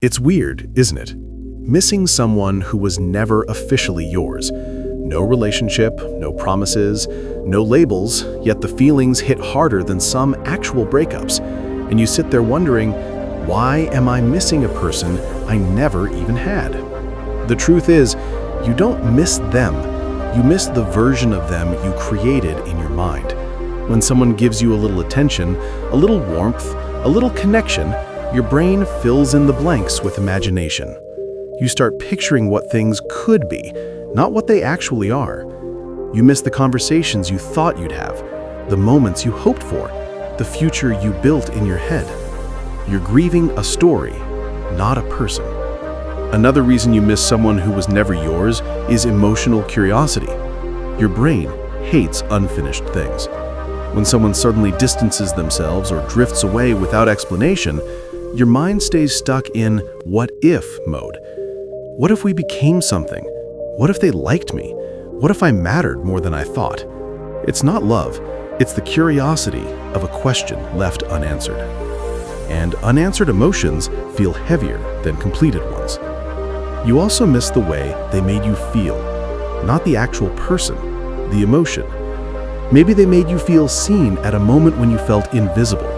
It's weird, isn't it? Missing someone who was never officially yours. No relationship, no promises, no labels, yet the feelings hit harder than some actual breakups. And you sit there wondering, why am I missing a person I never even had? The truth is, you don't miss them. You miss the version of them you created in your mind. When someone gives you a little attention, a little warmth, a little connection, your brain fills in the blanks with imagination. You start picturing what things could be, not what they actually are. You miss the conversations you thought you'd have, the moments you hoped for, the future you built in your head. You're grieving a story, not a person. Another reason you miss someone who was never yours is emotional curiosity. Your brain hates unfinished things. When someone suddenly distances themselves or drifts away without explanation, your mind stays stuck in what-if mode. What if we became something? What if they liked me? What if I mattered more than I thought? It's not love, it's the curiosity of a question left unanswered. And unanswered emotions feel heavier than completed ones. You also miss the way they made you feel, not the actual person, the emotion. Maybe they made you feel seen at a moment when you felt invisible.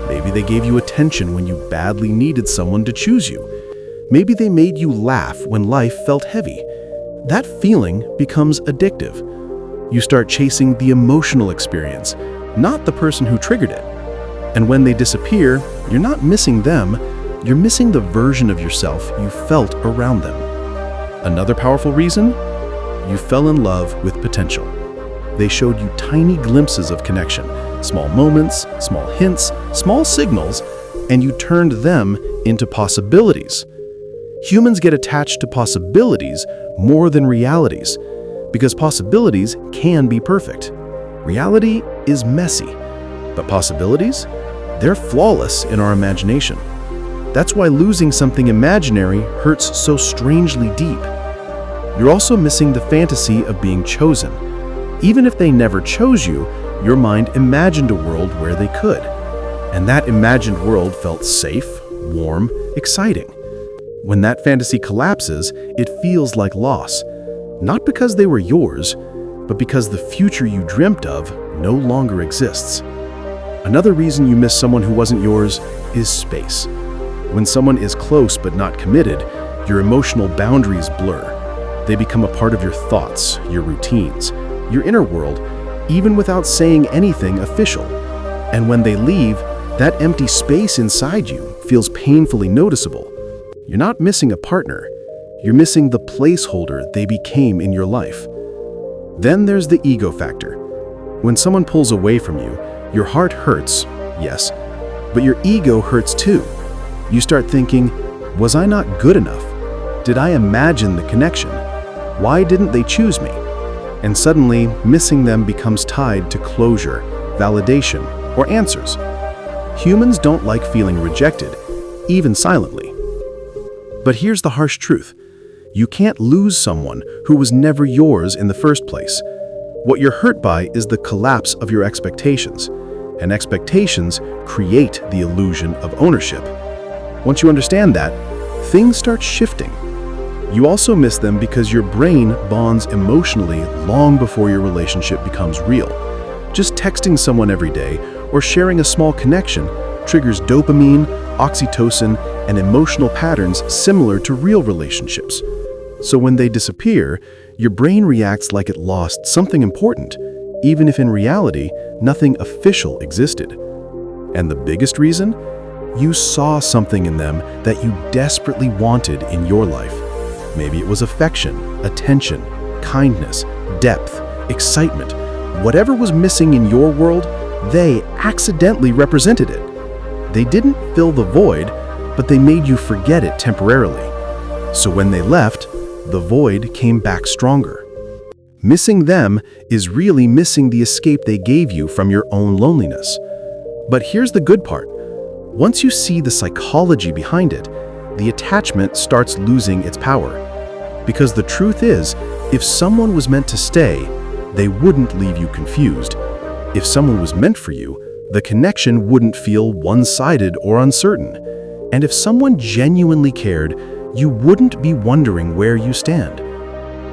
Maybe they gave you attention when you badly needed someone to choose you. Maybe they made you laugh when life felt heavy. That feeling becomes addictive. You start chasing the emotional experience, not the person who triggered it. And when they disappear, you're not missing them, you're missing the version of yourself you felt around them. Another powerful reason? You fell in love with potential. They showed you tiny glimpses of connection, small moments, small hints, small signals, and you turned them into possibilities. Humans get attached to possibilities more than realities, because possibilities can be perfect. Reality is messy, but possibilities? They're flawless in our imagination. That's why losing something imaginary hurts so strangely deep. You're also missing the fantasy of being chosen. Even if they never chose you, your mind imagined a world where they could. And that imagined world felt safe, warm, exciting. When that fantasy collapses, it feels like loss. Not because they were yours, but because the future you dreamt of no longer exists. Another reason you miss someone who wasn't yours is space. When someone is close but not committed, your emotional boundaries blur. They become a part of your thoughts, your routines, your inner world, even without saying anything official. And when they leave, that empty space inside you feels painfully noticeable. You're not missing a partner, you're missing the placeholder they became in your life. Then there's the ego factor. When someone pulls away from you, your heart hurts, yes, but your ego hurts too. You start thinking, was I not good enough? Did I imagine the connection? Why didn't they choose me? And suddenly, missing them becomes tied to closure, validation, or answers. Humans don't like feeling rejected, even silently. But here's the harsh truth. You can't lose someone who was never yours in the first place. What you're hurt by is the collapse of your expectations, and expectations create the illusion of ownership. Once you understand that, things start shifting. You also miss them because your brain bonds emotionally long before your relationship becomes real. Just texting someone every day or sharing a small connection triggers dopamine, oxytocin, and emotional patterns similar to real relationships. So when they disappear, your brain reacts like it lost something important, even if in reality, nothing official existed. And the biggest reason? You saw something in them that you desperately wanted in your life. Maybe it was affection, attention, kindness, depth, excitement. Whatever was missing in your world, they accidentally represented it. They didn't fill the void, but they made you forget it temporarily. So when they left, the void came back stronger. Missing them is really missing the escape they gave you from your own loneliness. But here's the good part. Once you see the psychology behind it, the attachment starts losing its power. Because the truth is, if someone was meant to stay, they wouldn't leave you confused. If someone was meant for you, the connection wouldn't feel one-sided or uncertain. And if someone genuinely cared, you wouldn't be wondering where you stand.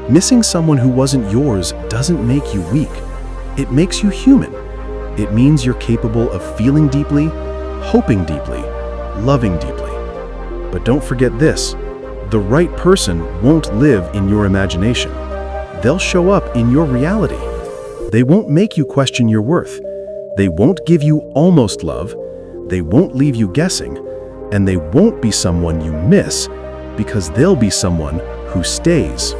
Missing someone who wasn't yours doesn't make you weak. It makes you human. It means you're capable of feeling deeply, hoping deeply, loving deeply. But don't forget this: the right person won't live in your imagination. They'll show up in your reality. They won't make you question your worth. They won't give you almost love. They won't leave you guessing. And they won't be someone you miss, because they'll be someone who stays.